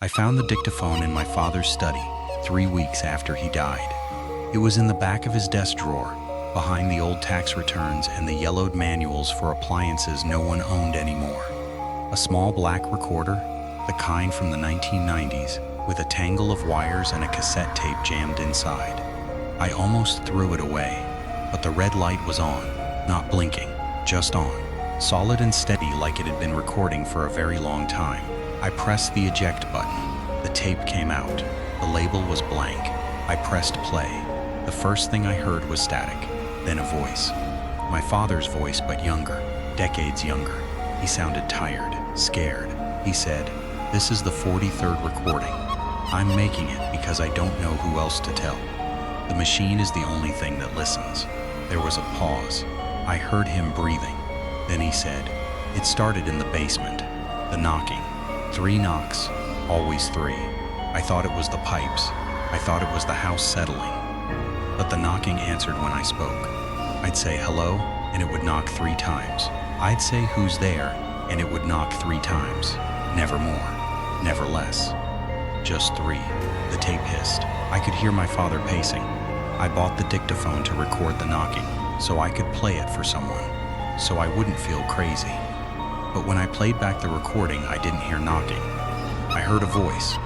I found the dictaphone in my father's study 3 weeks after he died. It was in the back of his desk drawer, behind the old tax returns and the yellowed manuals for appliances no one owned anymore. A small black recorder, the kind from the 1990s, with a tangle of wires and a cassette tape jammed inside. I almost threw it away, but the red light was on, not blinking, just on, solid and steady like it had been recording for a very long time. I pressed the eject button. The tape came out. The label was blank. I pressed play. The first thing I heard was static, then a voice. My father's voice, but younger, decades younger. He sounded tired, scared. He said, "This is the 43rd recording. I'm making it because I don't know who else to tell. The machine is the only thing that listens." There was a pause. I heard him breathing. Then he said, "It started in the basement. The knocking. 3 knocks, always 3. I thought it was the pipes. I thought it was the house settling. But the knocking answered when I spoke. I'd say hello, and it would knock 3 times. I'd say who's there, and it would knock 3 times. Never more, never less. Just 3. The tape hissed. I could hear my father pacing. I bought the dictaphone to record the knocking, so I could play it for someone, so I wouldn't feel crazy. But when I played back the recording, I didn't hear knocking. I heard a voice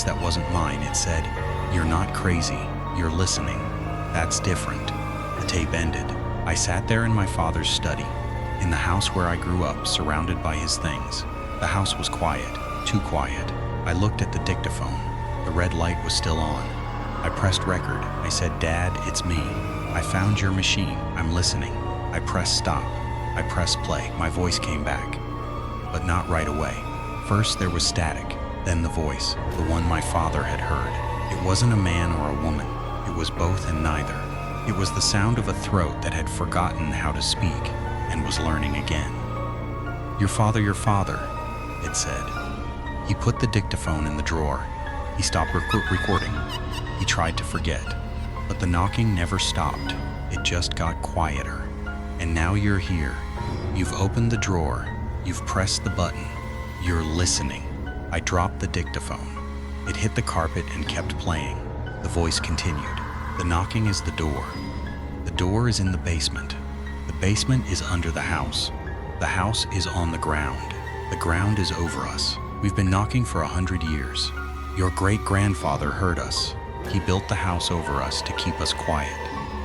that wasn't mine. It said, "You're not crazy, you're listening. That's different." The tape ended. I sat there in my father's study, in the house where I grew up, surrounded by his things. The house was quiet, too quiet. I looked at the dictaphone. The red light was still on. I pressed record. I said, "Dad, it's me. I found your machine. I'm listening." I pressed stop. I pressed play. My voice came back, but not right away. First there was static, then the voice, the one my father had heard. It wasn't a man or a woman. It was both and neither. It was the sound of a throat that had forgotten how to speak and was learning again. Your father, it said. He put the dictaphone in the drawer. He stopped recording. He tried to forget, but the knocking never stopped. It just got quieter. And now you're here. You've opened the drawer. You've pressed the button. You're listening. I dropped the dictaphone. It hit the carpet and kept playing. The voice continued. The knocking is the door. The door is in the basement. The basement is under the house. The house is on the ground. The ground is over us. We've been knocking for 100 years. Your great-grandfather heard us. He built the house over us to keep us quiet.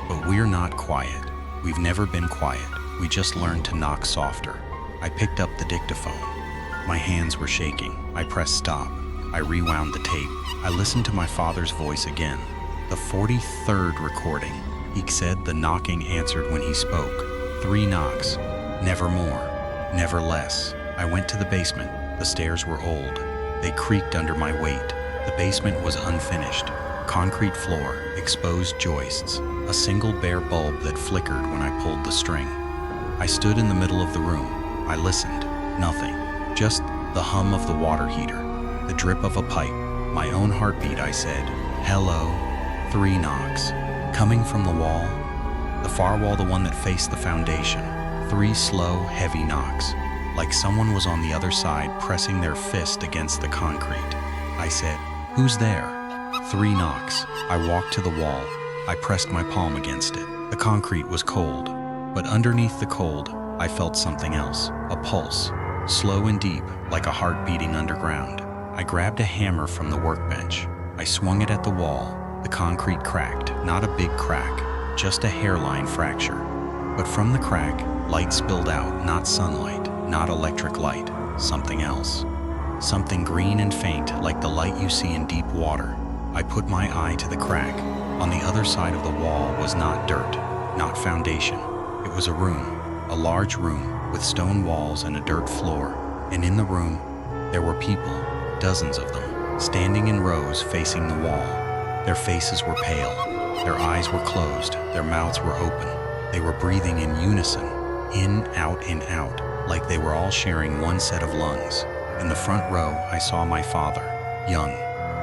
But we're not quiet. We've never been quiet. We just learned to knock softer. I picked up the dictaphone. My hands were shaking. I pressed stop. I rewound the tape. I listened to my father's voice again. The 43rd recording. He said the knocking answered when he spoke. 3 knocks. Never more. Never less. I went to the basement. The stairs were old. They creaked under my weight. The basement was unfinished. Concrete floor, exposed joists, a single bare bulb that flickered when I pulled the string. I stood in the middle of the room. I listened. Nothing. Just the hum of the water heater, the drip of a pipe, my own heartbeat. I said, "Hello." 3 knocks. Coming from the wall, the far wall, the one that faced the foundation. 3 slow, heavy knocks, like someone was on the other side pressing their fist against the concrete. I said, "Who's there?" 3 knocks. I walked to the wall. I pressed my palm against it. The concrete was cold, but underneath the cold, I felt something else, a pulse, slow and deep, like a heart beating underground. I grabbed a hammer from the workbench. I swung it at the wall. The concrete cracked, not a big crack, just a hairline fracture. But from the crack, light spilled out, not sunlight, not electric light, something else. Something green and faint, like the light you see in deep water. I put my eye to the crack. On the other side of the wall was not dirt, not foundation. It was a room, a large room, with stone walls and a dirt floor. And in the room, there were people, dozens of them, standing in rows facing the wall. Their faces were pale. Their eyes were closed. Their mouths were open. They were breathing in unison, in, out, like they were all sharing one set of lungs. In the front row, I saw my father, young,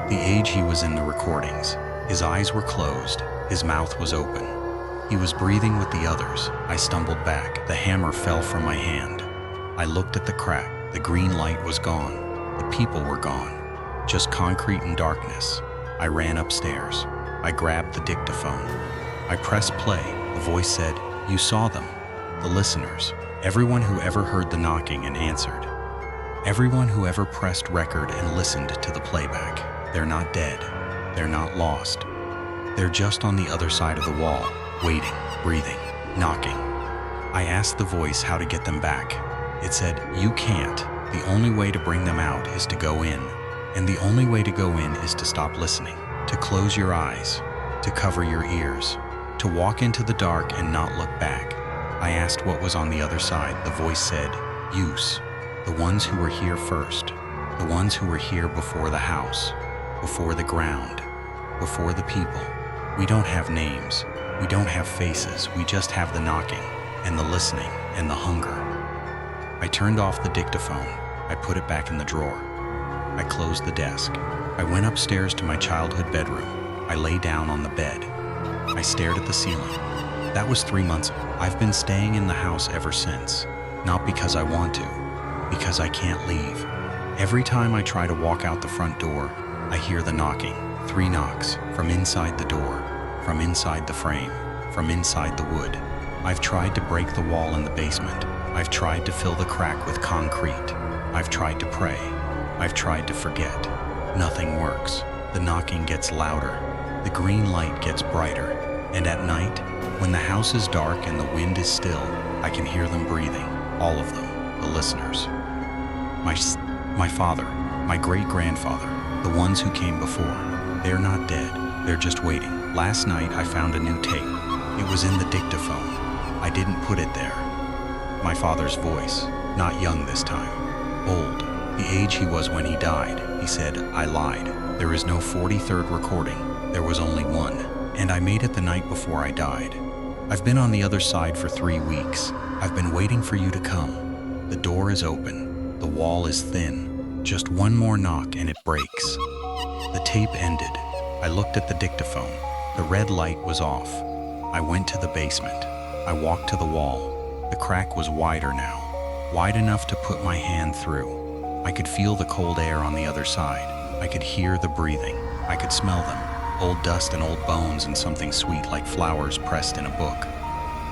the age he was in the recordings. His eyes were closed. His mouth was open. He was breathing with the others. I stumbled back. The hammer fell from my hand. I looked at the crack. The green light was gone. The people were gone. just concrete and darkness. I ran upstairs. I grabbed the dictaphone. I pressed play. The voice said, "You saw them." The listeners. Everyone who ever heard the knocking and answered. Everyone who ever pressed record and listened to the playback. They're not dead. They're not lost. They're just on the other side of the wall, waiting, breathing, knocking. I asked the voice how to get them back. It said, "You can't. The only way to bring them out is to go in. And the only way to go in is to stop listening, to close your eyes, to cover your ears, to walk into the dark and not look back." I asked what was on the other side. The voice said, "Use. The ones who were here first. The ones who were here before the house, before the ground, before the people. We don't have names. We don't have faces. We just have the knocking and the listening and the hunger." I turned off the dictaphone. I put it back in the drawer. I closed the desk. I went upstairs to my childhood bedroom. I lay down on the bed. I stared at the ceiling. That was 3 months ago. I've been staying in the house ever since. Not because I want to, because I can't leave. Every time I try to walk out the front door, I hear the knocking. 3 knocks, from inside the door, from inside the frame, from inside the wood. I've tried to break the wall in the basement. I've tried to fill the crack with concrete. I've tried to pray. I've tried to forget. Nothing works. The knocking gets louder. The green light gets brighter. And at night, when the house is dark and the wind is still, I can hear them breathing. All of them, the listeners. My father, my great-grandfather, the ones who came before. They're not dead. They're just waiting. Last night, I found a new tape. It was in the dictaphone. I didn't put it there. My father's voice, not young this time, old, the age he was when he died. He said, "I lied. There is no 43rd recording. There was only one. And I made it the night before I died. I've been on the other side for 3 weeks. I've been waiting for you to come. The door is open. The wall is thin. Just one more knock and it breaks." The tape ended. I looked at the dictaphone. The red light was off. I went to the basement. I walked to the wall. The crack was wider now, wide enough to put my hand through. I could feel the cold air on the other side. I could hear the breathing. I could smell them. Old dust and old bones and something sweet like flowers pressed in a book.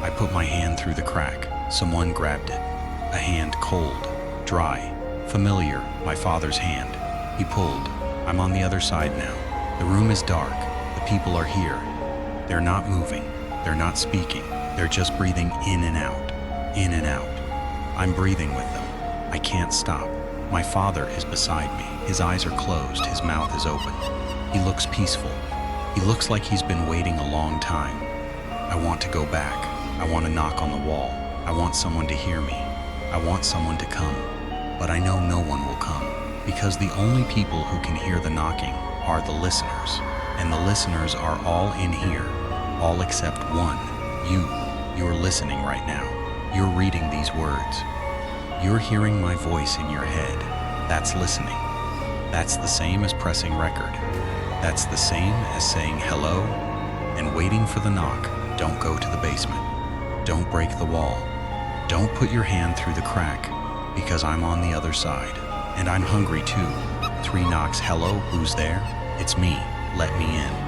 I put my hand through the crack. Someone grabbed it. A hand cold, dry, familiar, my father's hand. He pulled. I'm on the other side now. The room is dark. The people are here. They're not moving. They're not speaking. They're just breathing in and out, in and out. I'm breathing with them. I can't stop. My father is beside me. His eyes are closed. His mouth is open. He looks peaceful. He looks like he's been waiting a long time. I want to go back. I want to knock on the wall. I want someone to hear me. I want someone to come. But I know no one will come, because the only people who can hear the knocking are the listeners. And the listeners are all in here, all except one. You're listening right now. You're reading these words. You're hearing my voice in your head. That's listening. That's the same as pressing record. That's the same as saying hello and waiting for the knock. Don't go to the basement. Don't break the wall. Don't put your hand through the crack, because I'm on the other side. And I'm hungry too. 3 knocks. Hello, who's there? It's me. Let me in.